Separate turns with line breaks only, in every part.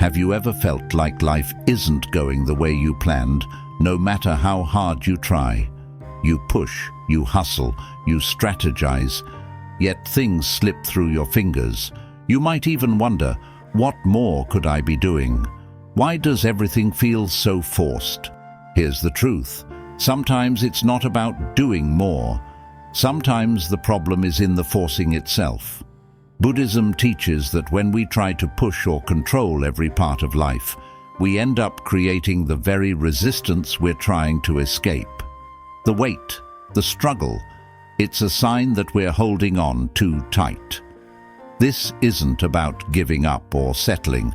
Have you ever felt like life isn't going the way you planned, no matter how hard you try? You push, you hustle, you strategize, yet things slip through your fingers. You might even wonder, what more could I be doing? Why does everything feel so forced? Here's the truth. Sometimes it's not about doing more. Sometimes the problem is in the forcing itself. Buddhism teaches that when we try to push or control every part of life, we end up creating the very resistance we're trying to escape. The weight, the struggle, it's a sign that we're holding on too tight. This isn't about giving up or settling.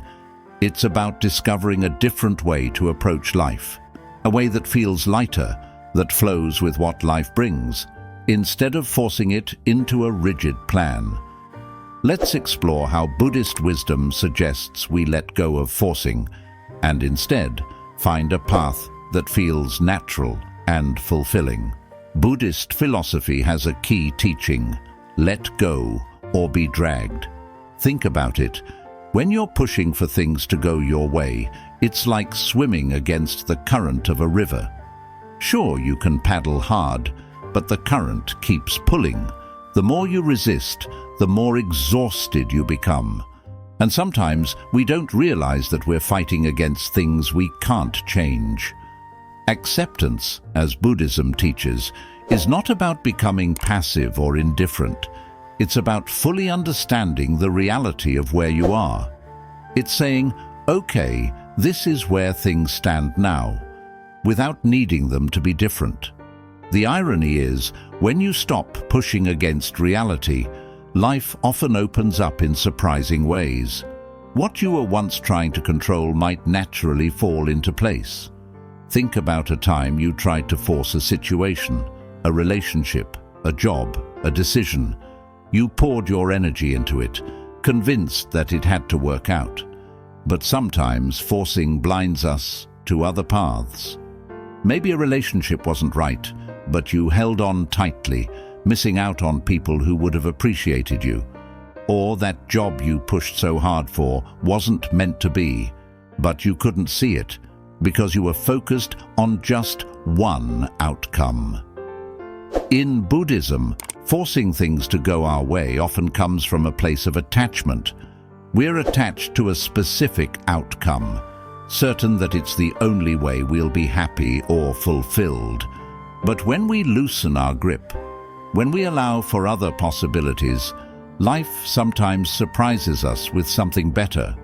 It's about discovering a different way to approach life, a way that feels lighter, that flows with what life brings, instead of forcing it into a rigid plan. Let's explore how Buddhist wisdom suggests we let go of forcing and instead find a path that feels natural and fulfilling. Buddhist philosophy has a key teaching: let go or be dragged. Think about it. When you're pushing for things to go your way, it's like swimming against the current of a river. Sure, you can paddle hard, but the current keeps pulling. The more you resist, the more exhausted you become. And sometimes we don't realize that we're fighting against things we can't change. Acceptance, as Buddhism teaches, is not about becoming passive or indifferent. It's about fully understanding the reality of where you are. It's saying, okay, this is where things stand now, without needing them to be different. The irony is, when you stop pushing against reality, life often opens up in surprising ways. What you were once trying to control might naturally fall into place. Think about a time you tried to force a situation, a relationship, a job, a decision. You poured your energy into it, convinced that it had to work out. But sometimes forcing blinds us to other paths. Maybe a relationship wasn't right, but you held on tightly, missing out on people who would have appreciated you. Or that job you pushed so hard for wasn't meant to be, but you couldn't see it because you were focused on just one outcome. In Buddhism, forcing things to go our way often comes from a place of attachment. We're attached to a specific outcome, certain that it's the only way we'll be happy or fulfilled. But when we loosen our grip, when we allow for other possibilities, life sometimes surprises us with something better,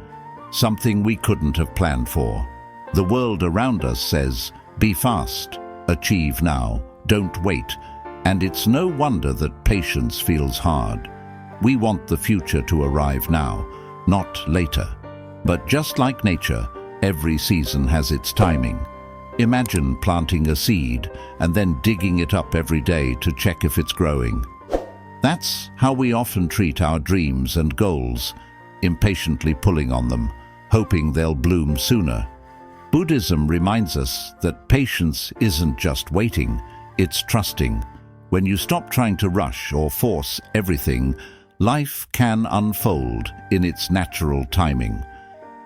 something we couldn't have planned for. The world around us says, be fast, achieve now, don't wait, and it's no wonder that patience feels hard. We want the future to arrive now, not later. But just like nature, every season has its timing. Imagine planting a seed and then digging it up every day to check if it's growing. That's how we often treat our dreams and goals, impatiently pulling on them, hoping they'll bloom sooner. Buddhism reminds us that patience isn't just waiting, it's trusting. When you stop trying to rush or force everything, life can unfold in its natural timing.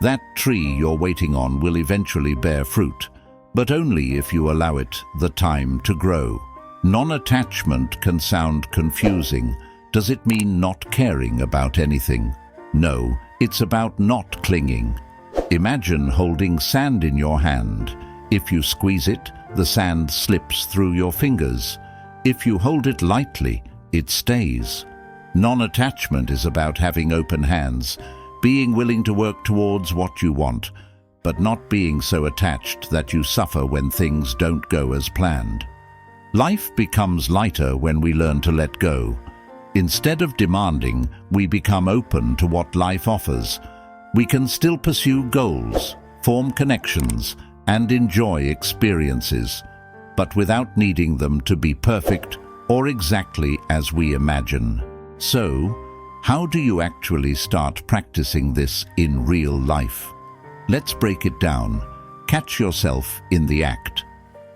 That tree you're waiting on will eventually bear fruit, but only if you allow it the time to grow. Non-attachment can sound confusing. Does it mean not caring about anything? No, it's about not clinging. Imagine holding sand in your hand. If you squeeze it, the sand slips through your fingers. If you hold it lightly, it stays. Non-attachment is about having open hands, being willing to work towards what you want, but not being so attached that you suffer when things don't go as planned. Life becomes lighter when we learn to let go. Instead of demanding, we become open to what life offers. We can still pursue goals, form connections, and enjoy experiences, but without needing them to be perfect or exactly as we imagine. So, how do you actually start practicing this in real life? Let's break it down. Catch yourself in the act.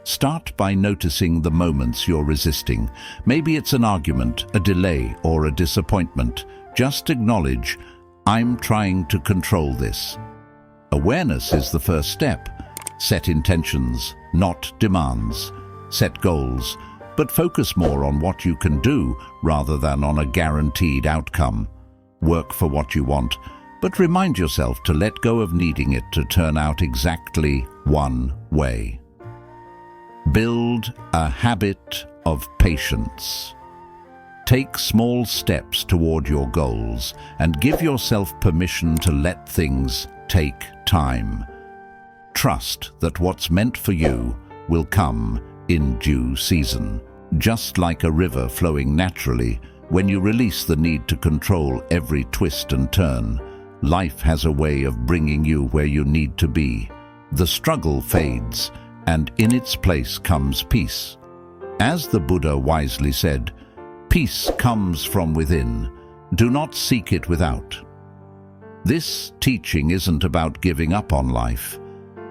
Start by noticing the moments you're resisting. Maybe it's an argument, a delay, or a disappointment. Just acknowledge, I'm trying to control this. Awareness is the first step. Set intentions, not demands. Set goals, but focus more on what you can do rather than on a guaranteed outcome. Work for what you want, but remind yourself to let go of needing it to turn out exactly one way. Build a habit of patience. Take small steps toward your goals and give yourself permission to let things take time. Trust that what's meant for you will come in due season. Just like a river flowing naturally, when you release the need to control every twist and turn, life has a way of bringing you where you need to be. The struggle fades, and in its place comes peace. As the Buddha wisely said, peace comes from within. Do not seek it without. This teaching isn't about giving up on life.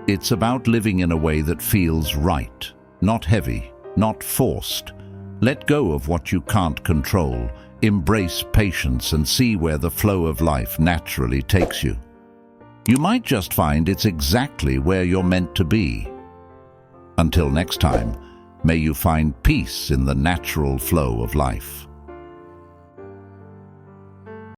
It's about living in a way that feels right, not heavy, not forced. Let go of what you can't control. Embrace patience and see where the flow of life naturally takes you. You might just find it's exactly where you're meant to be. Until next time, may you find peace in the natural flow of life.